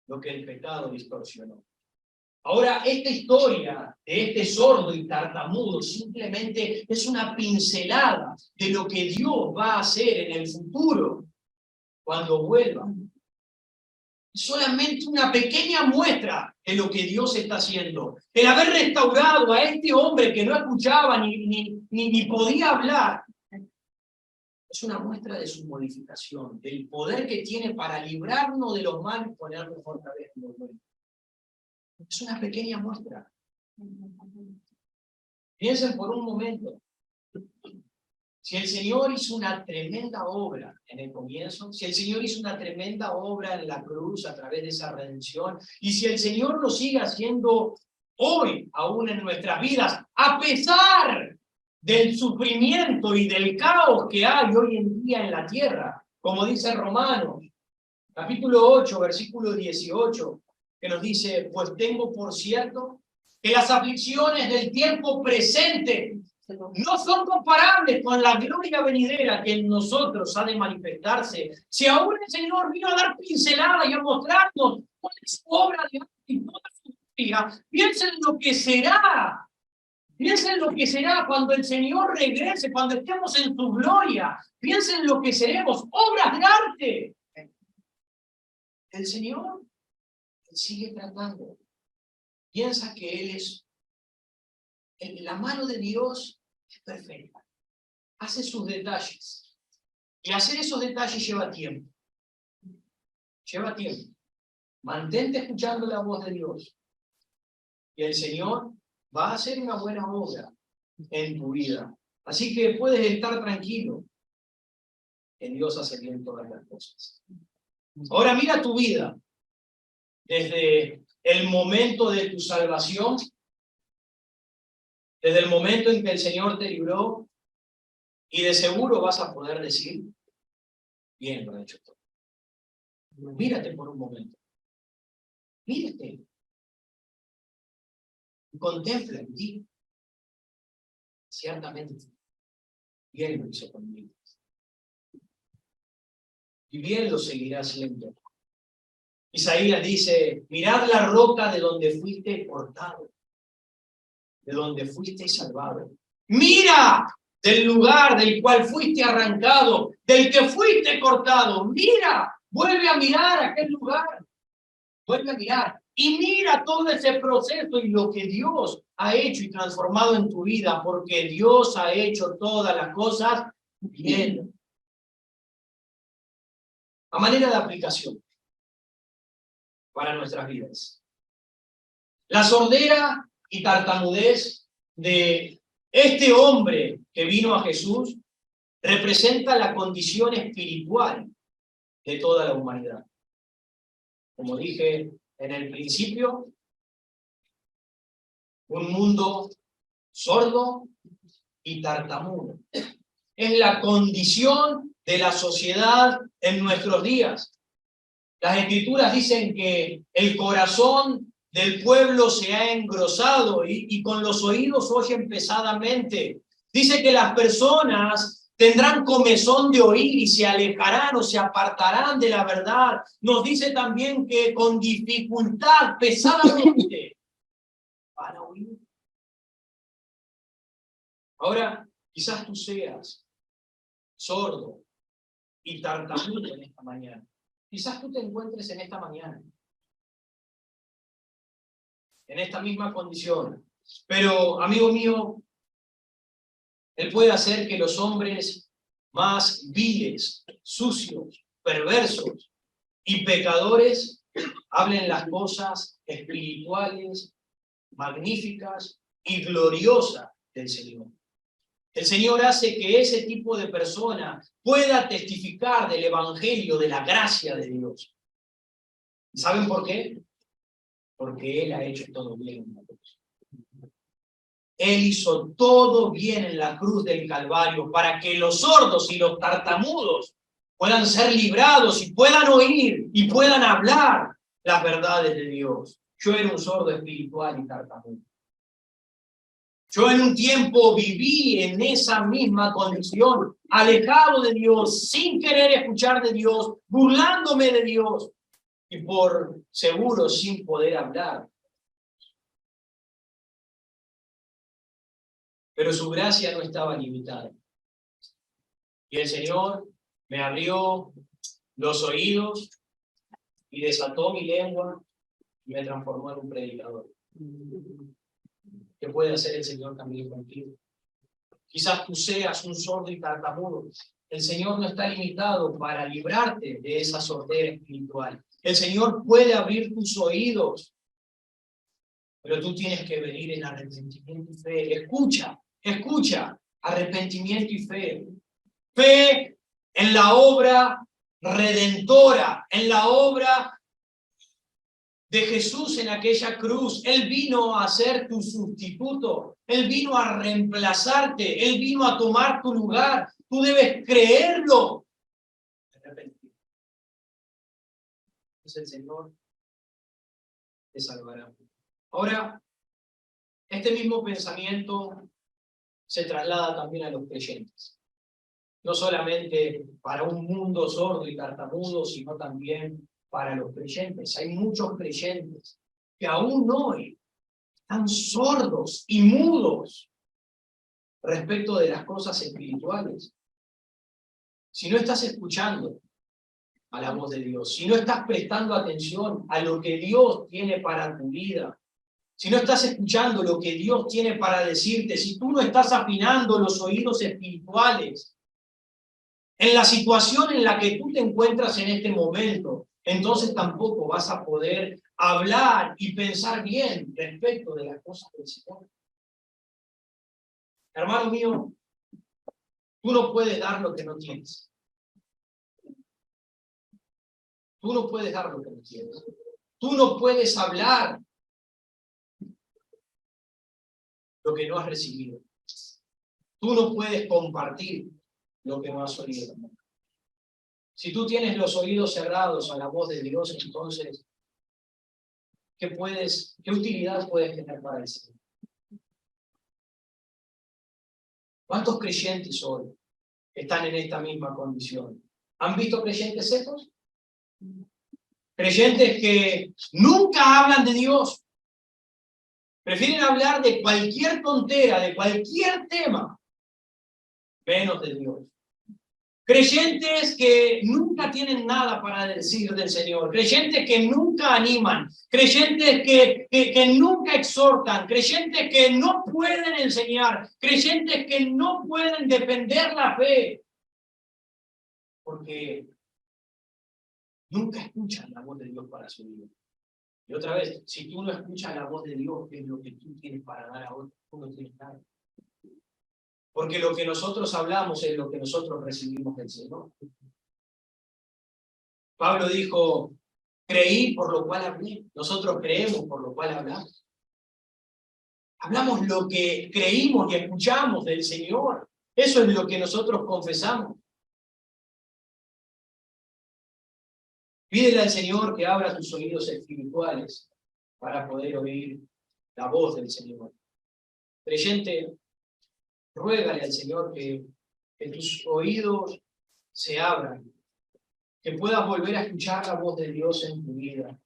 lo que el pecado distorsionó. Ahora, esta historia de este sordo y tartamudo simplemente es una pincelada de lo que Dios va a hacer en el futuro cuando vuelva. Es solamente una pequeña muestra de lo que Dios está haciendo. El haber restaurado a este hombre que no escuchaba ni podía hablar, es una muestra de su modificación, del poder que tiene para librarnos de los males y ponernos otra vez en lo bueno. Es una pequeña muestra. Piensen por un momento. Si el Señor hizo una tremenda obra en el comienzo, si el Señor hizo una tremenda obra en la cruz a través de esa redención, y si el Señor lo sigue haciendo hoy, aún en nuestras vidas, a pesar del sufrimiento y del caos que hay hoy en día en la tierra, como dice Romanos, capítulo 8, versículo 18, que nos dice, pues tengo por cierto que las aflicciones del tiempo presente no son comparables con la gloria venidera que en nosotros ha de manifestarse. Si aún el Señor vino a dar pinceladas y a mostrarnos cuál es su obra de arte y toda su gloria, piensen lo que será. Piensen lo que será cuando el Señor regrese, cuando estemos en su gloria. Piensen lo que seremos, obras de arte. El Señor sigue tratando. Piensa que Él es, la mano de Dios es perfecta. Hace sus detalles. Y hacer esos detalles lleva tiempo. Lleva tiempo. Mantente escuchando la voz de Dios. Y el Señor va a hacer una buena obra en tu vida. Así que puedes estar tranquilo. Que Dios hace bien todas las cosas. Ahora mira tu vida. Desde el momento de tu salvación, desde el momento en que el Señor te libró, y de seguro vas a poder decir, bien lo he hecho todo. Mírate por un momento. Mírate. Y contempla en ti. Ciertamente, bien lo hizo conmigo. Y bien lo seguirá haciendo. Isaías dice, mirad la roca de donde fuiste cortado, de donde fuiste salvado. Mira del lugar del cual fuiste arrancado, del que fuiste cortado. Mira, vuelve a mirar aquel lugar. Vuelve a mirar y mira todo ese proceso y lo que Dios ha hecho y transformado en tu vida, porque Dios ha hecho todas las cosas bien. A manera de aplicación para nuestras vidas. La sordera y tartamudez de este hombre que vino a Jesús representa la condición espiritual de toda la humanidad. Como dije en el principio, un mundo sordo y tartamudo. Es la condición de la sociedad en nuestros días. Las Escrituras dicen que el corazón del pueblo se ha engrosado y con los oídos oyen pesadamente. Dice que las personas tendrán comezón de oír y se alejarán o se apartarán de la verdad. Nos dice también que con dificultad, pesadamente, van a oír. Ahora, quizás tú seas sordo y tartamudo en esta mañana. Quizás tú te encuentres en esta mañana, en esta misma condición. Pero, amigo mío, Él puede hacer que los hombres más viles, sucios, perversos y pecadores hablen las cosas espirituales, magníficas y gloriosas del Señor. El Señor hace que ese tipo de persona pueda testificar del Evangelio, de la gracia de Dios. ¿Saben por qué? Porque Él ha hecho todo bien en la cruz. Él hizo todo bien en la cruz del Calvario para que los sordos y los tartamudos puedan ser librados y puedan oír y puedan hablar las verdades de Dios. Yo era un sordo espiritual y tartamudo. Yo en un tiempo viví en esa misma condición, alejado de Dios, sin querer escuchar de Dios, burlándome de Dios. y por seguro sin poder hablar. Pero su gracia no estaba limitada. Y el Señor me abrió los oídos y desató mi lengua y me transformó en un predicador. ¿Qué puede hacer el Señor también contigo? Quizás tú seas un sordo y tartamudo. El Señor no está limitado para librarte de esa sordera espiritual. El Señor puede abrir tus oídos, pero tú tienes que venir en arrepentimiento y fe. Escucha, arrepentimiento y fe. Fe en la obra redentora, en la obra de Jesús en aquella cruz. Él vino a ser tu sustituto. Él vino a reemplazarte. Él vino a tomar tu lugar. Tú debes creerlo. Entonces el Señor te salvará. Ahora, este mismo pensamiento se traslada también a los creyentes. No solamente para un mundo sordo y tartamudo, sino también para los creyentes. Hay muchos creyentes que aún hoy están sordos y mudos respecto de las cosas espirituales. Si no estás escuchando a la voz de Dios, si no estás prestando atención a lo que Dios tiene para tu vida, si no estás escuchando lo que Dios tiene para decirte, si tú no estás afinando los oídos espirituales en la situación en la que tú te encuentras en este momento, entonces tampoco vas a poder hablar y pensar bien respecto de las cosas del Señor. Hermano mío, tú no puedes dar lo que no tienes. Tú no puedes dar lo que no tienes. Tú no puedes hablar lo que no has recibido. Tú no puedes compartir lo que no has oído. Si tú tienes los oídos cerrados a la voz de Dios, entonces, ¿qué utilidad puedes tener para el Señor? ¿Cuántos creyentes hoy están en esta misma condición? ¿Han visto creyentes secos? Creyentes que nunca hablan de Dios. Prefieren hablar de cualquier tontera, de cualquier tema, menos de Dios. Creyentes que nunca tienen nada para decir del Señor, creyentes que nunca animan, creyentes que nunca exhortan, creyentes que no pueden enseñar, creyentes que no pueden defender la fe, porque nunca escuchan la voz de Dios para su vida. Y otra vez, si tú no escuchas la voz de Dios, ¿qué es lo que tú tienes para dar a otros? Tú no tienes nada. Porque lo que nosotros hablamos es lo que nosotros recibimos del Señor. Pablo dijo, creí por lo cual hablé. Nosotros creemos por lo cual hablamos. Hablamos lo que creímos y escuchamos del Señor. Eso es lo que nosotros confesamos. Pídele al Señor que abra tus oídos espirituales para poder oír la voz del Señor. Creyente, ruégale al Señor que tus oídos se abran, que puedas volver a escuchar la voz de Dios en tu vida,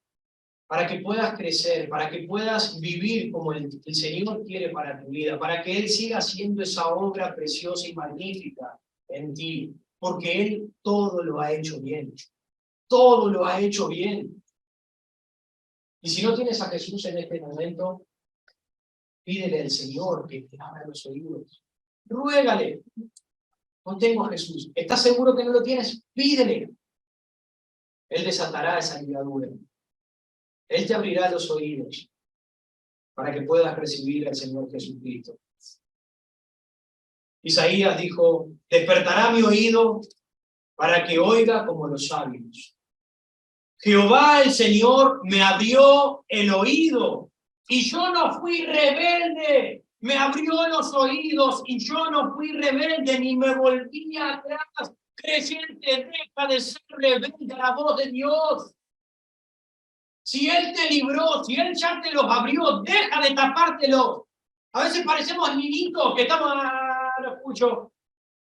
para que puedas crecer, para que puedas vivir como el Señor quiere para tu vida, para que Él siga haciendo esa obra preciosa y magnífica en ti, porque Él todo lo ha hecho bien. Todo lo ha hecho bien. Y si no tienes a Jesús en este momento, pídele al Señor que te abra los oídos. Ruégale. No tengo a Jesús. ¿Estás seguro que no lo tienes? Pídele. Él desatará esa ligadura. Él te abrirá los oídos para que puedas recibir al Señor Jesucristo. Isaías dijo, despertará mi oído para que oiga como los sabios. Jehová el Señor me abrió el oído y yo no fui rebelde. Me abrió los oídos y yo no fui rebelde ni me volví atrás. Creyente, deja de ser rebelde a la voz de Dios. Si Él te libró, si Él ya te los abrió, deja de tapártelos. A veces parecemos niñitos que estamos, lo escucho,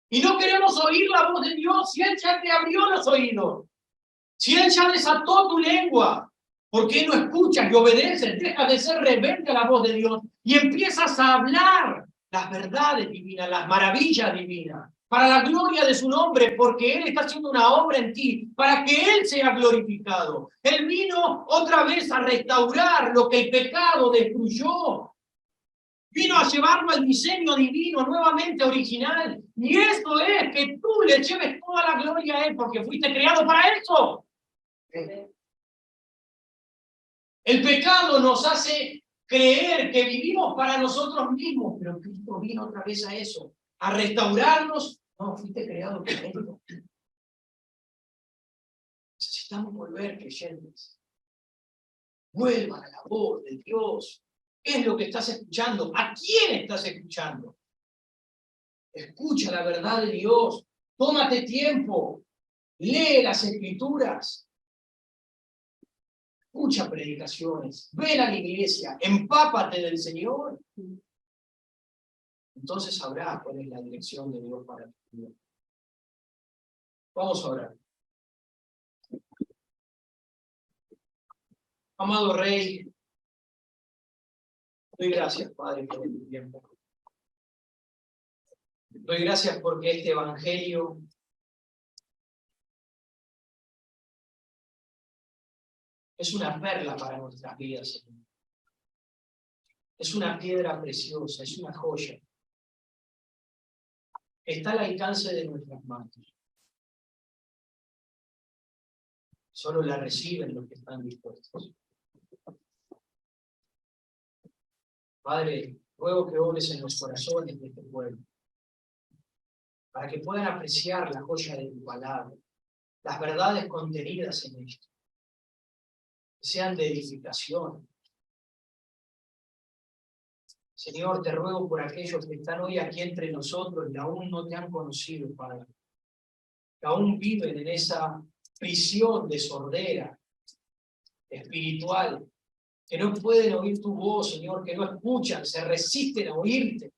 y no queremos oír la voz de Dios si Él ya te abrió los oídos. Si Él ya desató tu lengua, ¿por qué no escuchas y obedeces? Dejas de ser rebelde a la voz de Dios y empiezas a hablar las verdades divinas, las maravillas divinas, para la gloria de su nombre, porque Él está haciendo una obra en ti, para que Él sea glorificado. Él vino otra vez a restaurar lo que el pecado destruyó. Vino a llevarlo al diseño divino, nuevamente original. Y eso es que tú le lleves toda la gloria a Él, porque fuiste creado para eso. El pecado nos hace creer que vivimos para nosotros mismos, pero Cristo vino otra vez a eso, a restaurarnos. No, fuiste creado para esto. Necesitamos volver, creyentes. Vuelvan a la voz de Dios. ¿Qué es lo que estás escuchando? ¿A quién estás escuchando? Escucha la verdad de Dios. Tómate tiempo. Lee las Escrituras. Escucha predicaciones. Ven a la iglesia. Empápate del Señor. Entonces sabrás cuál es la dirección de Dios para tu vida. Vamos a orar. Amado Rey, doy gracias, Padre, por tu tiempo. Doy gracias porque este Evangelio es una perla para nuestras vidas, Señor. Es una piedra preciosa, es una joya. Está al alcance de nuestras manos. Solo la reciben los que están dispuestos. Padre, ruego que obres en los corazones de este pueblo, para que puedan apreciar la joya de tu palabra, las verdades contenidas en ella, que sean de edificación. Señor, te ruego por aquellos que están hoy aquí entre nosotros y aún no te han conocido, Padre, que aún viven en esa prisión de sordera espiritual, que no pueden oír tu voz, Señor, que no escuchan, se resisten a oírte.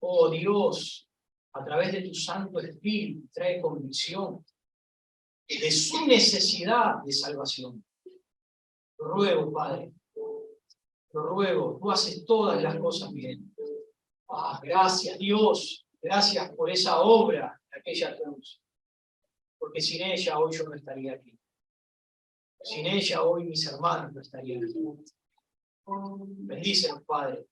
Oh Dios, a través de tu Santo Espíritu, trae convicción de su necesidad de salvación. Lo ruego, Padre, lo ruego, tú haces todas las cosas bien. Gracias, Dios, gracias por esa obra de aquella cruz, porque sin ella hoy yo no estaría aquí. Sin ella hoy mis hermanos no estarían aquí. Bendícenos, Padre.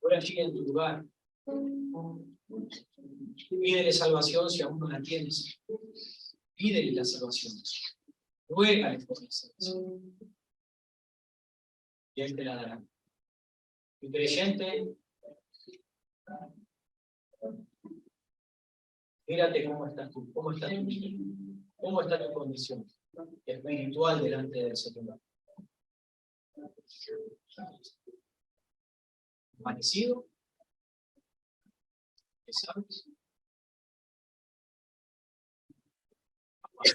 Por allí en tu lugar. Pídele salvación si aún no la tienes. Pídele la salvación. Ruégale por la salvación. Y Él te la dará. Mi creyente, mírate cómo estás tú, cómo está tu condición espiritual delante del Señor. ¿Amanecido? ¿Qué sabes?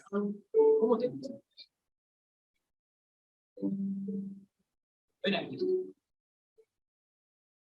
¿Cómo te encuentras? Ven aquí.